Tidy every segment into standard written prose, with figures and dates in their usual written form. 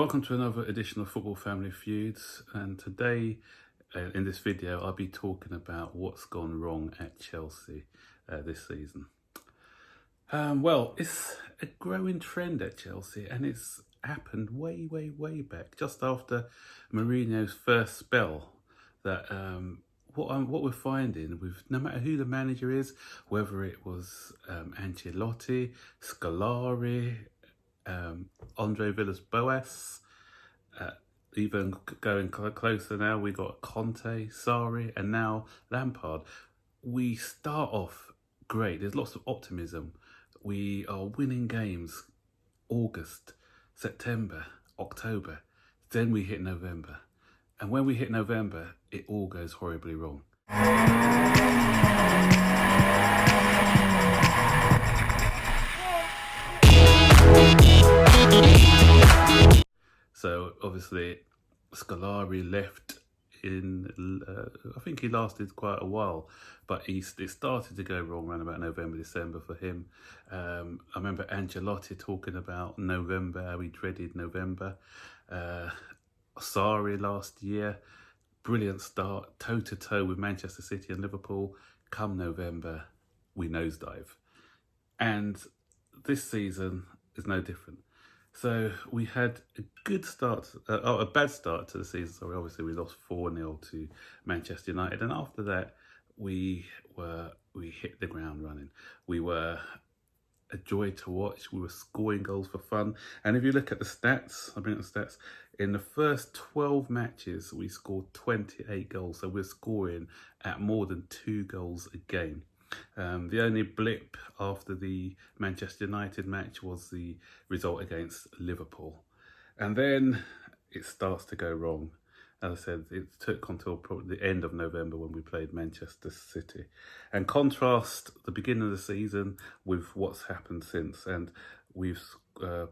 Welcome to another edition of Football Family Feuds, and today in this video I'll be talking about what's gone wrong at Chelsea this season. Well, it's a growing trend at Chelsea, and it's happened way back, just after Mourinho's first spell, that what we're finding with no matter who the manager is, whether it was Ancelotti, Scolari, Andre Villas-Boas, even going closer now, we got Conte, Sarri, and now Lampard. We start off great. There's lots of optimism. We are winning games August, September, October. Then we hit November. And when we hit November, it all goes horribly wrong. So obviously Scolari left in, I think he lasted quite a while, but it started to go wrong around about November, December for him. I remember Ancelotti talking about November, how he dreaded November. Sarri last year, brilliant start, toe-to-toe with Manchester City and Liverpool. Come November, we nosedive. And this season is no different. So we had a bad start to the season. So obviously we lost 4-0 to Manchester United, and after that we hit the ground running. We were a joy to watch. We were scoring goals for fun. And if you look at the stats, I bring up the stats. In the first 12 matches, we scored 28 goals. So we're scoring at more than 2 goals a game. The only blip after the Manchester United match was the result against Liverpool. And then it starts to go wrong. As I said, it took until probably the end of November when we played Manchester City. And contrast the beginning of the season with what's happened since. And we've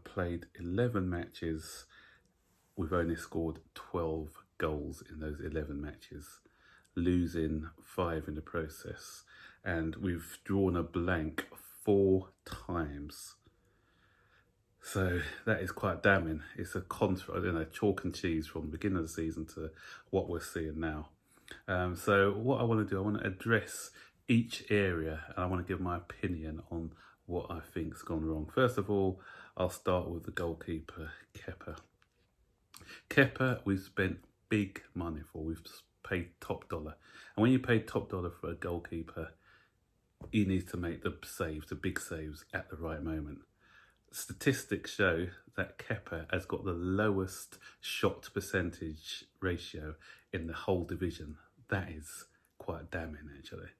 played 11 matches. We've only scored 12 goals in those 11 matches, losing 5 in the process. And we've drawn a blank 4 times. So that is quite damning. It's a chalk and cheese from the beginning of the season to what we're seeing now. So what I want to do, I want to address each area, and I want to give my opinion on what I think's gone wrong. First of all, I'll start with the goalkeeper, Kepa. Kepa, we've spent big money for. We've paid top dollar. And when you pay top dollar for a goalkeeper, he needs to make the saves, the big saves, at the right moment. Statistics show that Kepa has got the lowest shot percentage ratio in the whole division. That is quite damning, actually.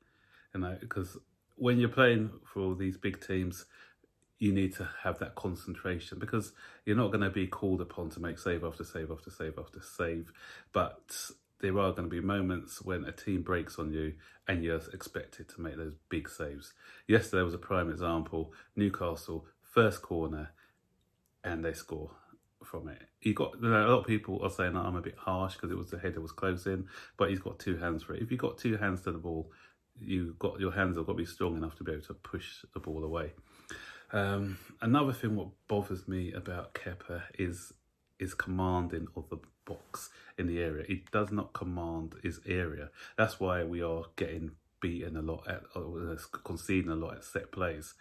Because when you're playing for these big teams, you need to have that concentration, because you're not going to be called upon to make save after save after save after save. But there are going to be moments when a team breaks on you and you're expected to make those big saves. Yesterday was a prime example. Newcastle, first corner, and they score from it. A lot of people are saying that I'm a bit harsh because the header was close in, but he's got 2 hands for it. If you've got 2 hands to the ball, your hands have got to be strong enough to be able to push the ball away. Another thing what bothers me about Kepa is commanding of the box in the area. He does not command his area. That's why we are getting beaten a lot conceding a lot at set plays.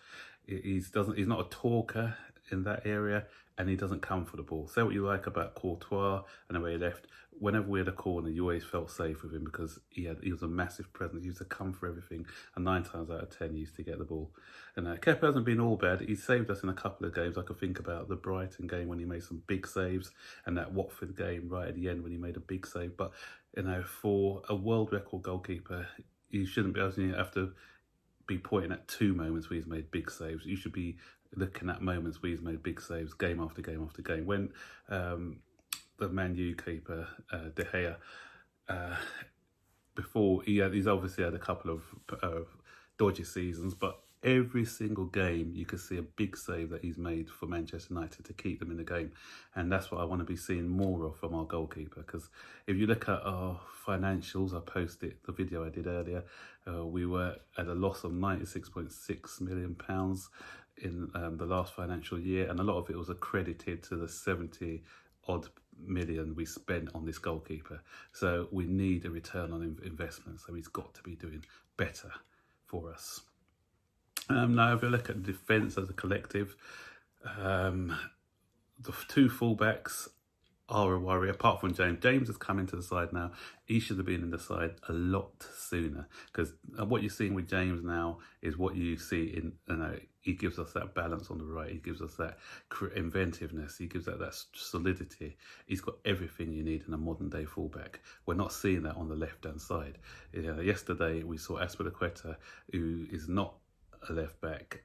He's not a talker in that area, and he doesn't come for the ball. Say what you like about Courtois and the way he left. Whenever we had a corner, you always felt safe with him because he was a massive presence. He used to come for everything, and 9 times out of 10 he used to get the ball. And Kepa hasn't been all bad. He saved us in a couple of games. I could think about the Brighton game when he made some big saves, and that Watford game right at the end when he made a big save. But for a world record goalkeeper, you shouldn't have to be pointing at 2 moments where he's made big saves. You should be looking at moments where he's made big saves game after game after game. When the Man U keeper, De Gea, before he's obviously had a couple of dodgy seasons, but every single game you could see a big save that he's made for Manchester United to keep them in the game. And that's what I want to be seeing more of from our goalkeeper, because if you look at our financials, I posted the video I did earlier, we were at a loss of £96.6 million in the last financial year, and a lot of it was accredited to the 70 odd million we spent on this goalkeeper. So we need a return on investment. So he's got to be doing better for us. Now, if you look at the defence as a collective, the two fullbacks are a worry, apart from James. James has come into the side now. He should have been in the side a lot sooner, because what you're seeing with James now is what you see in, he gives us that balance on the right. He gives us that inventiveness. He gives that solidity. He's got everything you need in a modern day fullback. We're not seeing that on the left hand side. Yesterday we saw Aspilicueta, who is not a left back.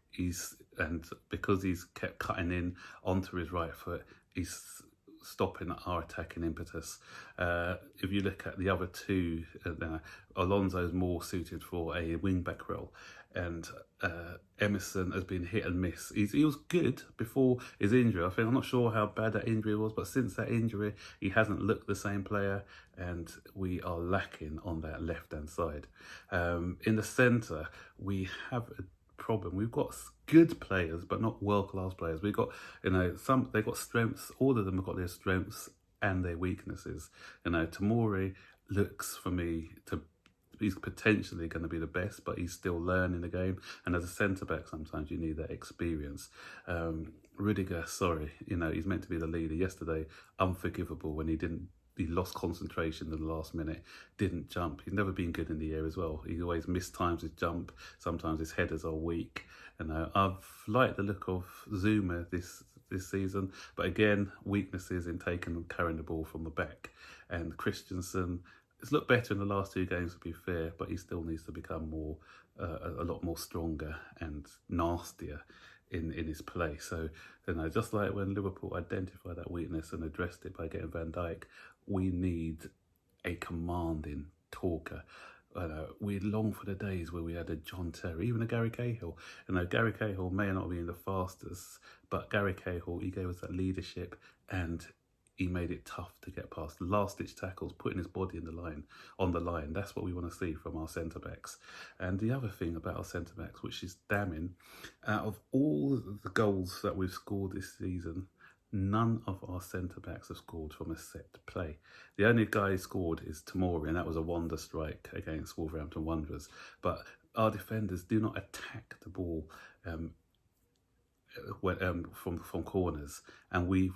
Because he's kept cutting in onto his right foot, he's stopping our attacking impetus. If you look at the other two, Alonso's more suited for a wing-back role, and Emerson has been hit and miss. He was good before his injury. I'm not sure how bad that injury was, but since that injury, he hasn't looked the same player, and we are lacking on that left-hand side. In the centre, we have a problem. We've got good players, but not world-class players. We've got, they've got strengths. All of them have got their strengths and their weaknesses. Tomori looks for me he's potentially going to be the best, but he's still learning the game. And as a centre-back, sometimes you need that experience. Rudiger, he's meant to be the leader. Yesterday, unforgivable when he lost concentration in the last minute, didn't jump. He's never been good in the air as well. He always mistimes his jump. Sometimes his headers are weak. I've liked the look of Zuma this season, but again, weaknesses in taking and carrying the ball from the back. And Christensen has looked better in the last two games, to be fair, but he still needs to become more, a lot more stronger and nastier in his play. So, just like when Liverpool identified that weakness and addressed it by getting Van Dijk, we need a commanding talker. We long for the days where we had a John Terry, even a Gary Cahill. Gary Cahill may not be the fastest, but Gary Cahill, he gave us that leadership, and he made it tough to get past. Last-ditch tackles, putting his body on the line. That's what we want to see from our centre-backs. And the other thing about our centre-backs, which is damning, out of all the goals that we've scored this season, none of our centre-backs have scored from a set play. The only guy who scored is Tomori, and that was a wonder strike against Wolverhampton Wanderers. But our defenders do not attack the ball from corners, and we've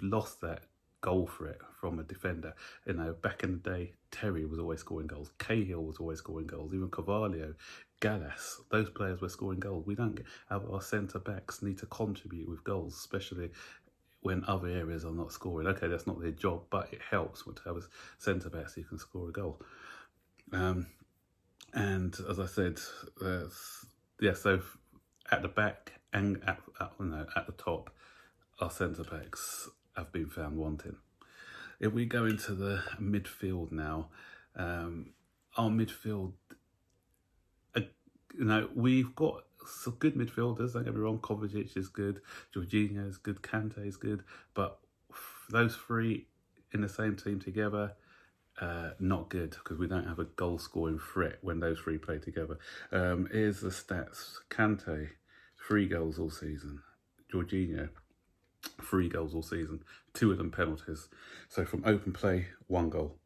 lost that goal threat from a defender. Back in the day, Terry was always scoring goals. Cahill was always scoring goals. Even Carvalho, Gallas, those players were scoring goals. We don't have our centre-backs need to contribute with goals, especially when other areas are not scoring. Okay, that's not their job, but it helps to have a centre-back so you can score a goal. And as I said, so at the back and at the top, our centre-backs have been found wanting. If we go into the midfield now, our midfield, we've got some good midfielders, don't get me wrong. Kovacic is good, Jorginho is good, Kante is good, but those three in the same team together, not good, because we don't have a goal scoring threat when those three play together. Here's the stats. Kante, 3 goals all season. Jorginho, 3 goals all season, 2 of them penalties. So from open play, 1 goal.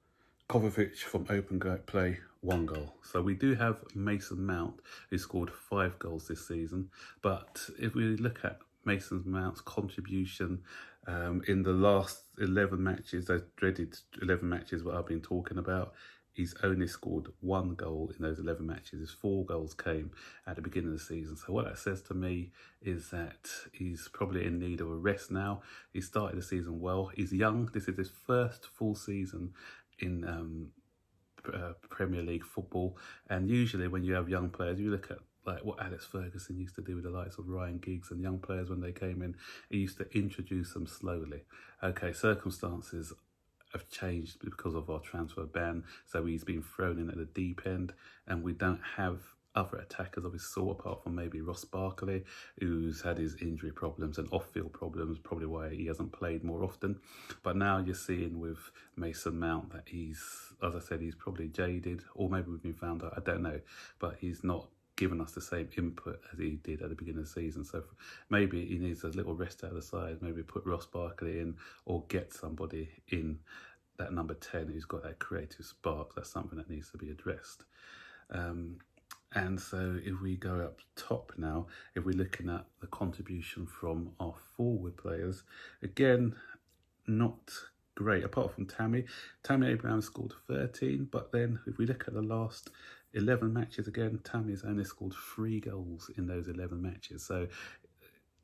Kovacic from open play, 1 goal. So we do have Mason Mount, who scored 5 goals this season. But if we look at Mason Mount's contribution in the last 11 matches, those dreaded 11 matches what I've been talking about, he's only scored 1 goal in those 11 matches. His 4 goals came at the beginning of the season. So what that says to me is that he's probably in need of a rest now. He started the season well. He's young. This is his first full season in Premier League football. And usually when you have young players, you look at like what Alex Ferguson used to do with the likes of Ryan Giggs and young players when they came in. He used to introduce them slowly. Okay, circumstances have changed because of our transfer ban, so he's been thrown in at the deep end, and we don't have other attackers of his sort apart from maybe Ross Barkley, who's had his injury problems and off-field problems, probably why he hasn't played more often. But now you're seeing with Mason Mount that he's, as I said, he's probably jaded, or maybe we've been found out, I don't know, but he's not given us the same input as he did at the beginning of the season. So maybe he needs a little rest out of the side, maybe put Ross Barkley in or get somebody in that number 10 who's got that creative spark. That's something that needs to be addressed. And so if we go up top now, if we're looking at the contribution from our forward players, again, not great, apart from Tammy. Tammy Abraham scored 13, but then if we look at the last 11 matches again, Tammy's only scored 3 goals in those 11 matches. So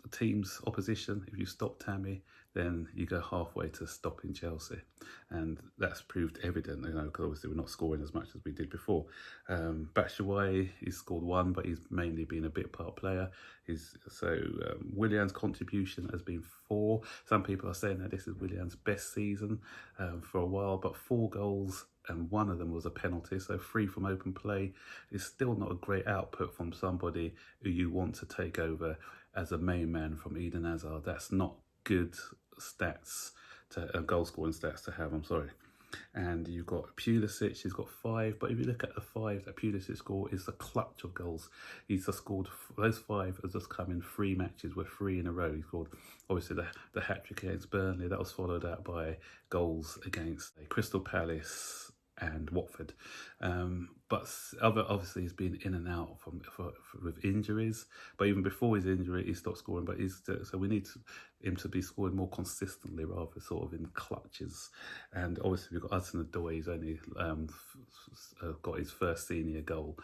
the team's opposition, if you stop Tammy, then you go halfway to stopping Chelsea. And that's proved evident, because obviously we're not scoring as much as we did before. Batshuayi, he's scored 1, but he's mainly been a bit part player. Willian's contribution has been 4. Some people are saying that this is Willian's best season for a while, but 4 goals and 1 of them was a penalty, so 3 from open play is still not a great output from somebody who you want to take over as a main man from Eden Hazard. That's not good stats, goal scoring stats to have, I'm sorry. And you've got Pulisic, he's got 5, but if you look at the 5 that Pulisic scored, it's a clutch of goals. He's just scored, those 5 have just come in 3 matches, with 3 in a row. He scored, obviously, the hat-trick against Burnley, that was followed out by goals against Crystal Palace and Watford. But obviously he's been in and out with injuries, but even before his injury he stopped scoring, but so we need him to be scoring more consistently rather sort of in clutches. And obviously we've got Hudson-Odoi, he's only got his first senior goal,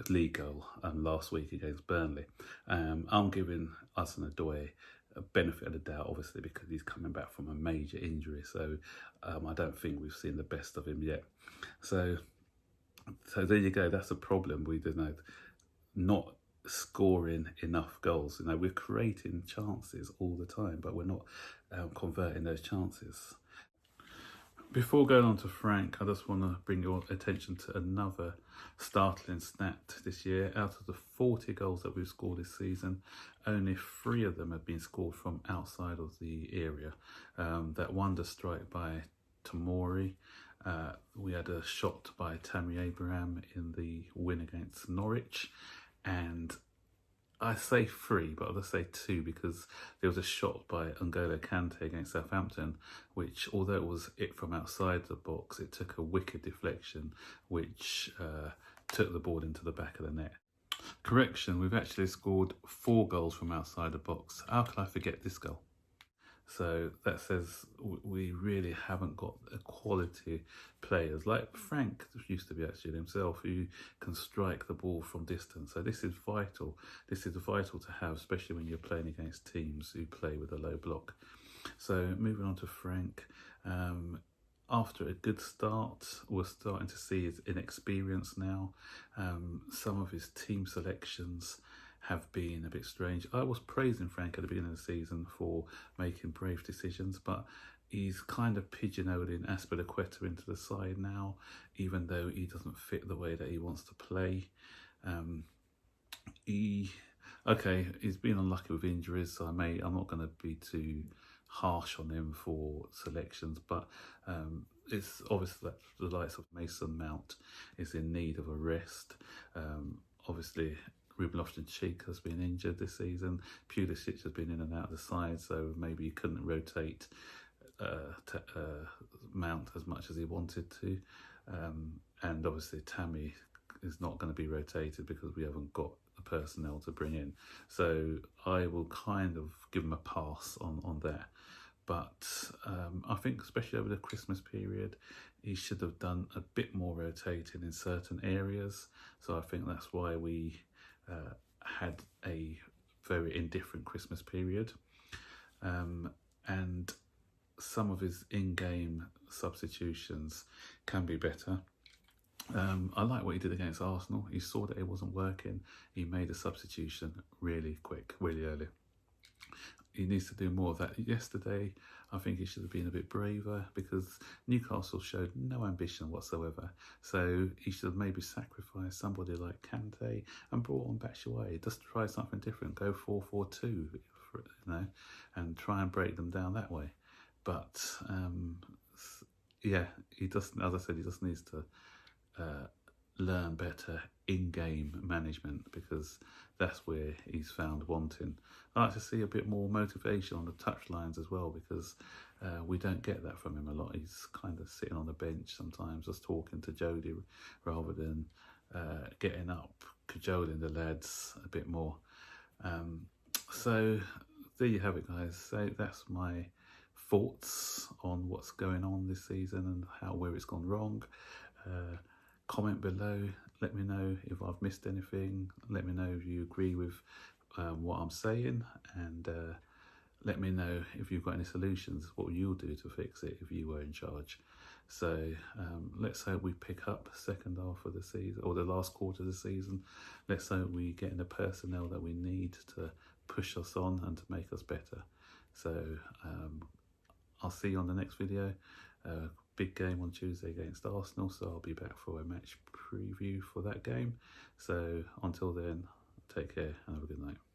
league goal, last week against Burnley. I'm giving Hudson-Odoi a benefit of the doubt, obviously, because he's coming back from a major injury. So I don't think we've seen the best of him yet. So there you go. That's a problem. We not scoring enough goals. We're creating chances all the time, but we're not converting those chances. Before going on to Frank, I just want to bring your attention to another startling stat this year. Out of the 40 goals that we've scored this season, only 3 of them have been scored from outside of the area. That wonder strike by Tomori. We had a shot by Tammy Abraham in the win against Norwich. And I say 3, but I'll just say 2, because there was a shot by N'Golo Kante against Southampton, which, although it was from outside the box, it took a wicked deflection, which took the ball into the back of the net. Correction, we've actually scored 4 goals from outside the box. How can I forget this goal? So that says we really haven't got quality players like Frank used to be actually himself, who can strike the ball from distance. So this is vital. This is vital to have, especially when you're playing against teams who play with a low block. So moving on to Frank. After a good start, we're starting to see his inexperience now. Some of his team selections have been a bit strange. I was praising Frank at the beginning of the season for making brave decisions, but he's kind of pigeonholing Azpilicueta into the side now, even though he doesn't fit the way that he wants to play. He's been unlucky with injuries, so I'm not going to be too harsh on him for selections, but it's obvious that the likes of Mason Mount is in need of a rest. Obviously, Ruben Loftus-Cheek has been injured this season. Pulisic has been in and out of the side, so maybe he couldn't rotate Mount as much as he wanted to. And obviously Tammy is not going to be rotated because we haven't got the personnel to bring in. So I will kind of give him a pass on that. But I think especially over the Christmas period, he should have done a bit more rotating in certain areas. So I think that's why we had a very indifferent Christmas period. And some of his in-game substitutions can be better. I like what he did against Arsenal. He saw that it wasn't working. He made a substitution really quick, really early. He needs to do more of that. Yesterday, I think he should have been a bit braver because Newcastle showed no ambition whatsoever. So he should have maybe sacrificed somebody like Kante and brought on Batshuayi. Just try something different. Go 4-4-2, and try and break them down that way. But he just, as I said, he just needs to learn better in-game management, because that's where he's found wanting. I like to see a bit more motivation on the touchlines as well, because we don't get that from him a lot. He's kind of sitting on the bench sometimes, just talking to Jody rather than getting up, cajoling the lads a bit more. So there you have it, guys. So that's my thoughts on what's going on this season and where it's gone wrong. Comment below, let me know if I've missed anything, let me know if you agree with what I'm saying, and let me know if you've got any solutions, what you'll do to fix it if you were in charge. So let's hope we pick up second half of the season, or the last quarter of the season. Let's hope we get in the personnel that we need to push us on and to make us better. So I'll see you on the next video. Big game on Tuesday against Arsenal, so I'll be back for a match preview for that game. So until then, take care and have a good night.